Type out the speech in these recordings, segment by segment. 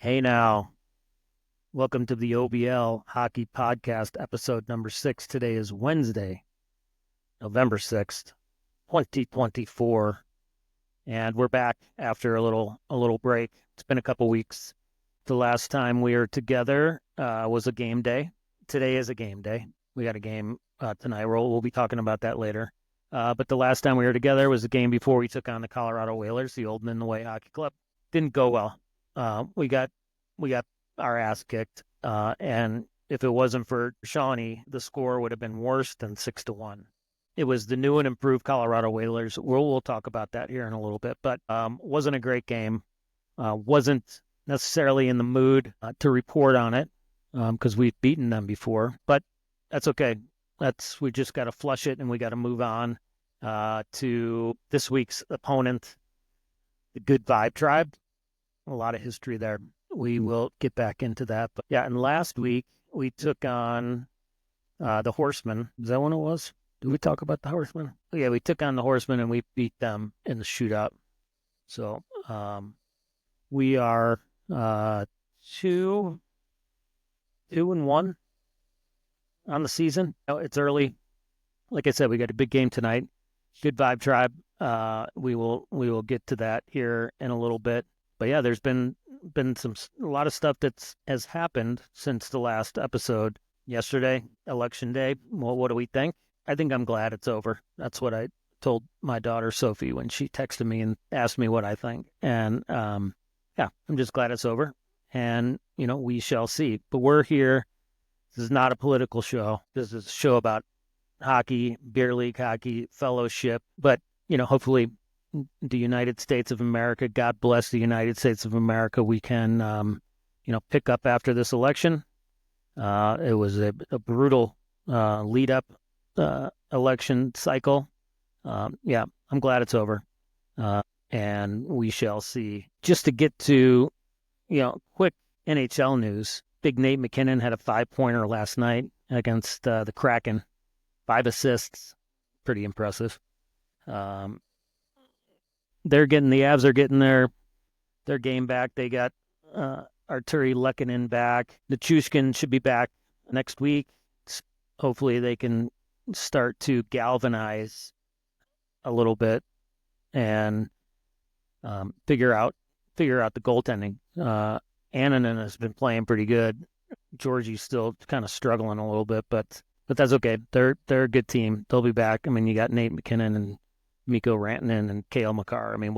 Hey now, welcome to the OBL Hockey Podcast, episode number 6. Today is Wednesday, November 6th, 2024, and we're back after a little break. It's been a couple weeks. The last time we were together was a game day. Today is a game day. We got a game tonight. We'll be talking about that later. But the last time we were together was the game before we took on the Colorado Whalers, the Old Minaway Hockey Club. Didn't go well. We got our ass kicked, and if it wasn't for Shawnee, the score would have been worse than 6-1. It was the new and improved Colorado Whalers. We'll talk about that here in a little bit, but wasn't a great game. Wasn't necessarily in the mood to report on it because we've beaten them before, but that's okay. We just got to flush it, and we got to move on to this week's opponent, the Good Vibe Tribe. A lot of history there. We will get back into that. But yeah, and last week we took on the Horsemen. Is that when it was? Did we talk about the Horsemen? Yeah, we took on the Horsemen and we beat them in the shootout. So we are 2-1 on the season. It's early. Like I said, we got a big game tonight. Good Vibe Tribe. We will get to that here in a little bit. But yeah, there's been a lot of stuff has happened since the last episode. Yesterday, election day. Well, what do we think? I think I'm glad it's over. That's what I told my daughter Sophie when she texted me and asked me what I think. And yeah, I'm just glad it's over. And we shall see. But we're here. This is not a political show. This is a show about hockey, beer league hockey, fellowship. But hopefully, the United States of America, God bless the United States of America, we can, pick up after this election. It was a brutal lead-up election cycle. Yeah, I'm glad it's over. And we shall see. Just to get to, quick NHL news, big Nate McKinnon had a 5-pointer last night against the Kraken. 5 assists. Pretty impressive. The Avs are getting their game back. They got Arturi Lehkonen back. Nichushkin should be back next week. Hopefully they can start to galvanize a little bit and figure out the goaltending. Annunen has been playing pretty good. Georgie's still kind of struggling a little bit, but that's okay. They're a good team. They'll be back. I mean, you got Nate McKinnon and Mikko Rantanen and Cale Makar. I mean,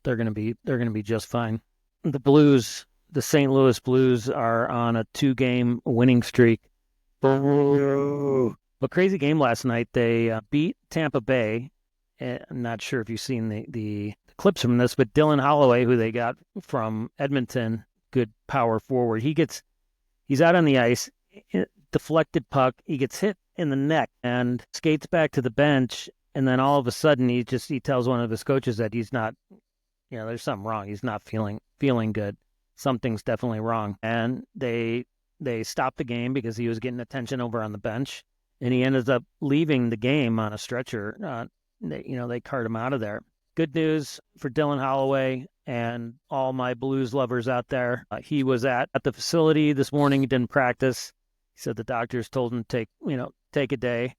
they're going to be just fine. The St. Louis Blues are on a 2-game winning streak. But crazy game last night. They beat Tampa Bay. I'm not sure if you've seen the clips from this, but Dylan Holloway, who they got from Edmonton, good power forward. He's out on the ice, deflected puck. He gets hit in the neck and skates back to the bench. And then all of a sudden, he tells one of his coaches that he's not, there's something wrong. He's not feeling good. Something's definitely wrong. And they stopped the game because he was getting attention over on the bench. And he ended up leaving the game on a stretcher. They carted him out of there. Good news for Dylan Holloway and all my Blues lovers out there. He was at the facility this morning. He didn't practice. He said the doctors told him to take a day.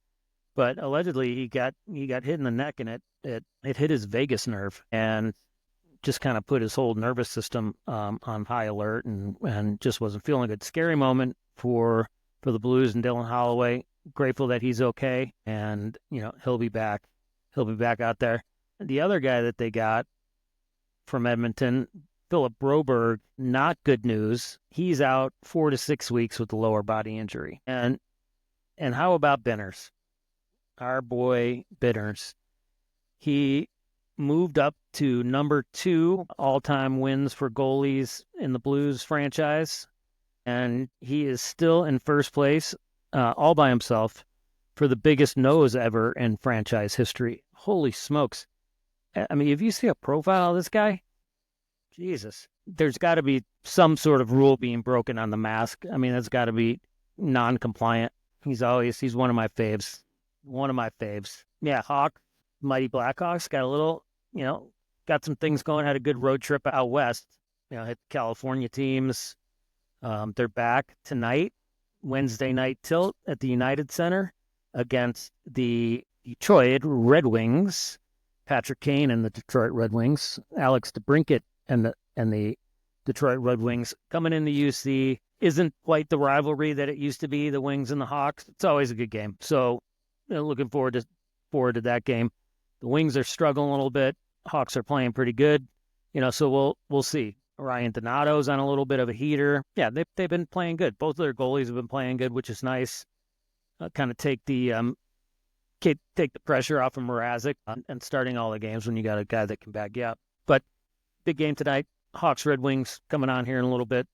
But allegedly, he got hit in the neck, and it hit his vagus nerve, and just kind of put his whole nervous system on high alert, and just wasn't feeling good. Scary moment for the Blues and Dylan Holloway. Grateful that he's okay, and he'll be back. He'll be back out there. The other guy that they got from Edmonton, Philip Broberg, not good news. He's out 4 to 6 weeks with a lower body injury. And how about Binners? Our boy Binners. He moved up to number 2 all-time wins for goalies in the Blues franchise, and he is still in first place all by himself for the biggest nose ever in franchise history. Holy smokes. I mean, if you see a profile of this guy, Jesus, there's got to be some sort of rule being broken on the mask. I mean, that's got to be non-compliant. He's one of my faves. One of my faves. Yeah, Mighty Blackhawks got a little, got some things going, had a good road trip out west. hit California teams. They're back tonight, Wednesday night tilt at the United Center against the Detroit Red Wings. Patrick Kane and the Detroit Red Wings, Alex DeBrincat and the Detroit Red Wings coming into UC. Isn't quite the rivalry that it used to be, the Wings and the Hawks. It's always a good game. So looking forward to that game. The Wings are struggling a little bit. Hawks are playing pretty good. So we'll see. Ryan Donato's on a little bit of a heater. Yeah, they've been playing good. Both of their goalies have been playing good, which is nice. Kind of take the pressure off of Mrazek and starting all the games when you got a guy that can back you up. But big game tonight. Hawks Red Wings coming on here in a little bit.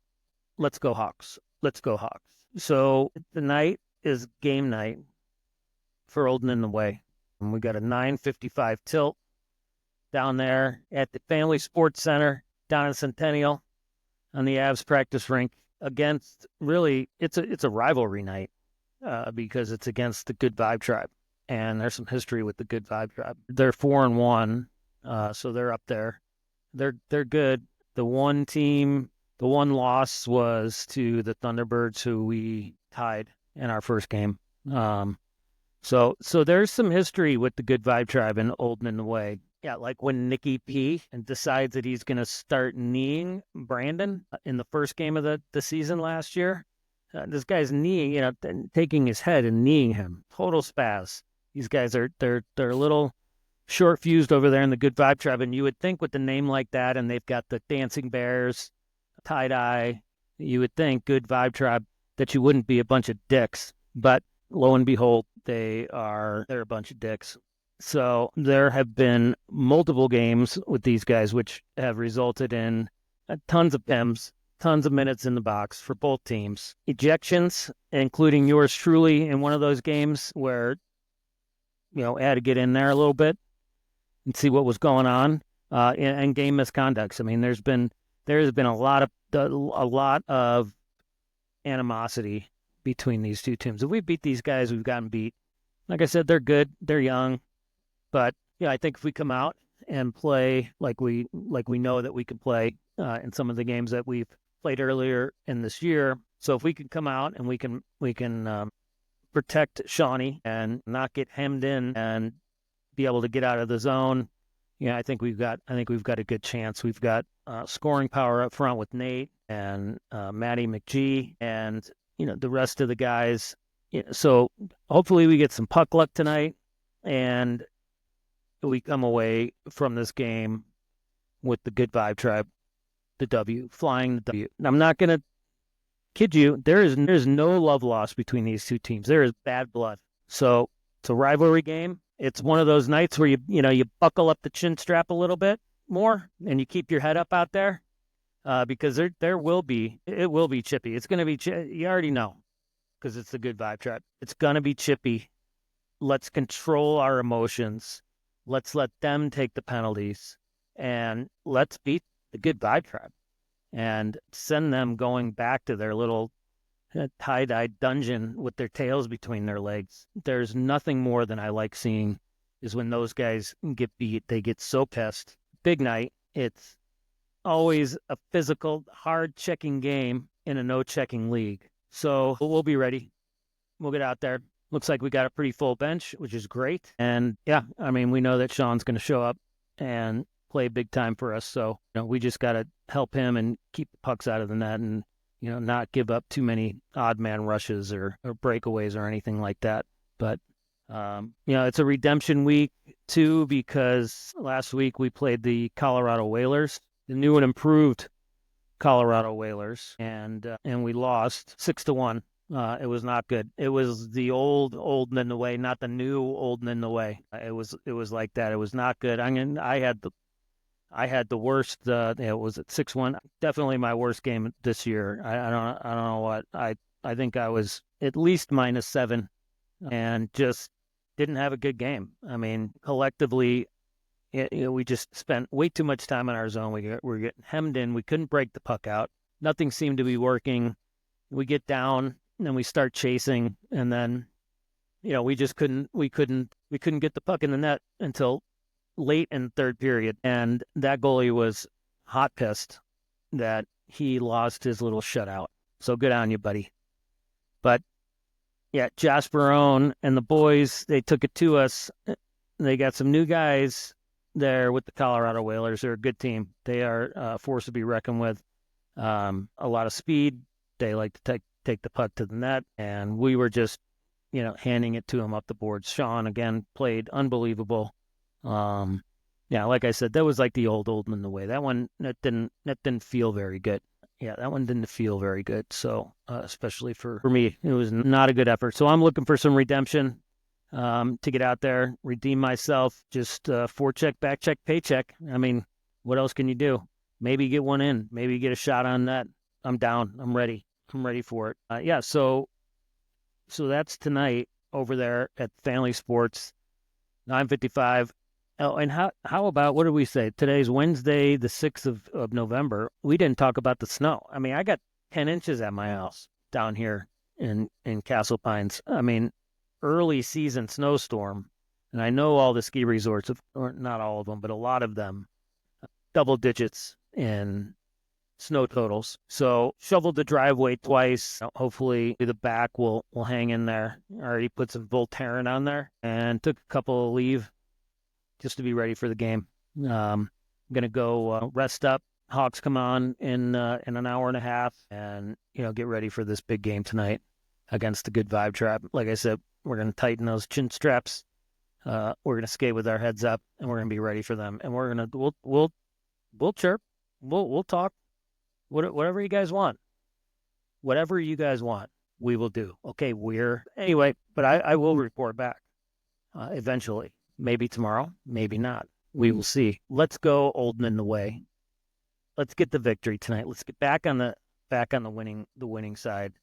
Let's go Hawks. Let's go Hawks. So tonight is game night for Olden in the Way. And we got a 9:55 tilt down there at the Family Sports Center down in Centennial on the Avs practice rink against, really, it's a rivalry night because it's against the Good Vibe Tribe. And there's some history with the Good Vibe Tribe. They're 4-1, so they're up there. They're good. The one loss was to the Thunderbirds, who we tied in our first game. So there's some history with the Good Vibe Tribe and Olden in the Way. Yeah, like when Nicky P decides that he's going to start kneeing Brandon in the first game of the season last year. This guy's kneeing, taking his head and kneeing him. Total spaz. These guys they're a little short fused over there in the Good Vibe Tribe, and you would think with the name like that, and they've got the Dancing Bears, tie-dye, you would think Good Vibe Tribe that you wouldn't be a bunch of dicks. But lo and behold, they're a bunch of dicks. So there have been multiple games with these guys which have resulted in tons of PIMs, tons of minutes in the box for both teams. Ejections, including yours truly in one of those games where, I had to get in there a little bit and see what was going on, and game misconducts. I mean, there has been a lot of animosity between these two teams. If we beat these guys, we've gotten beat. Like I said, they're good, they're young. But I think if we come out and play like we know that we can play in some of the games that we've played earlier in this year, so if we can come out and we can protect Shawnee and not get hemmed in and be able to get out of the zone, I think we've got a good chance. We've got scoring power up front with Nate and Matty McGee and the rest of the guys. So hopefully we get some puck luck tonight and we come away from this game with the Good Vibe Tribe, the W, flying the W. I'm not going to kid you. There's no love lost between these two teams. There is bad blood. So it's a rivalry game. It's one of those nights where you buckle up the chin strap a little bit more and you keep your head up out there because it will be chippy. It's going to be you already know because it's the Good Vibe Tribe. It's going to be chippy. Let's control our emotions. Let's let them take the penalties, and let's beat the Good Vibe Tribe and send them going back to their little tie-dye dungeon with their tails between their legs. There's nothing more than I like seeing is when those guys get beat. They get so pissed. Big night. It's always a physical, hard-checking game in a no-checking league. So we'll be ready. We'll get out there. Looks like we got a pretty full bench, which is great. And we know that Sean's going to show up and play big time for us. So, we just got to help him and keep the pucks out of the net and, not give up too many odd man rushes or breakaways or anything like that. But, it's a redemption week too, because last week we played the Colorado Whalers, the new and improved Colorado Whalers, and we lost 6-1. It was not good. It was the old Olden in the Way, not the new Olden in the Way. It was like that. It was not good. I had the worst. It was at 6-1. Definitely my worst game this year. I don't know what. I think I was at least -7, and just didn't have a good game. I mean, collectively, we just spent way too much time in our zone. We were getting hemmed in. We couldn't break the puck out. Nothing seemed to be working. We get down. And then we start chasing, and then, we just couldn't get the puck in the net until late in the third period. And that goalie was hot pissed. that he lost his little shutout. So good on you, buddy. But yeah, Jasperone and the boys, they took it to us. They got some new guys there with the Colorado Whalers. They're a good team. They are a force to be reckoned with. A lot of speed. They like to take the puck to the net, and we were just, handing it to them up the boards. Sean again played unbelievable. Yeah, like I said, that was like the old man the way. That didn't feel very good. Yeah, that one didn't feel very good. So, especially for me, it was not a good effort. So I'm looking for some redemption to get out there, redeem myself, just forecheck, backcheck, paycheck. I mean, what else can you do? Maybe get one in, maybe get a shot on that. I'm down. I'm ready. I'm ready for it. Yeah, so that's tonight over there at Family Sports, 9:55. Oh, and how about, what did we say? Today's Wednesday, the 6th of November. We didn't talk about the snow. I mean, I got 10 inches at my house down here in Castle Pines. I mean, early season snowstorm. And I know all the ski resorts, or not all of them, but a lot of them, double digits in snow totals. So shoveled the driveway twice. Hopefully the back will hang in there. Already put some Voltaren on there and took a couple of leave just to be ready for the game. I'm going to go rest up. Hawks come on in an hour and a half, and, get ready for this big game tonight against the Good Vibe Trap. Like I said, we're going to tighten those chin straps. We're going to skate with our heads up, and we're going to be ready for them. And we'll chirp. We'll talk. Whatever you guys want. Whatever you guys want, we will do. Okay, anyway, but I will report back eventually. Maybe tomorrow, maybe not. We will see. Let's go Oldman the way. Let's get the victory tonight. Let's get back on the winning side.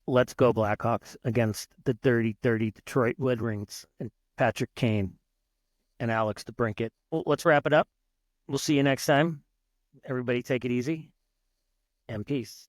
Let's go Blackhawks against the dirty Detroit Red Wings and Patrick Kane and Alex DeBrincat. Well, let's wrap it up. We'll see you next time. Everybody take it easy and peace.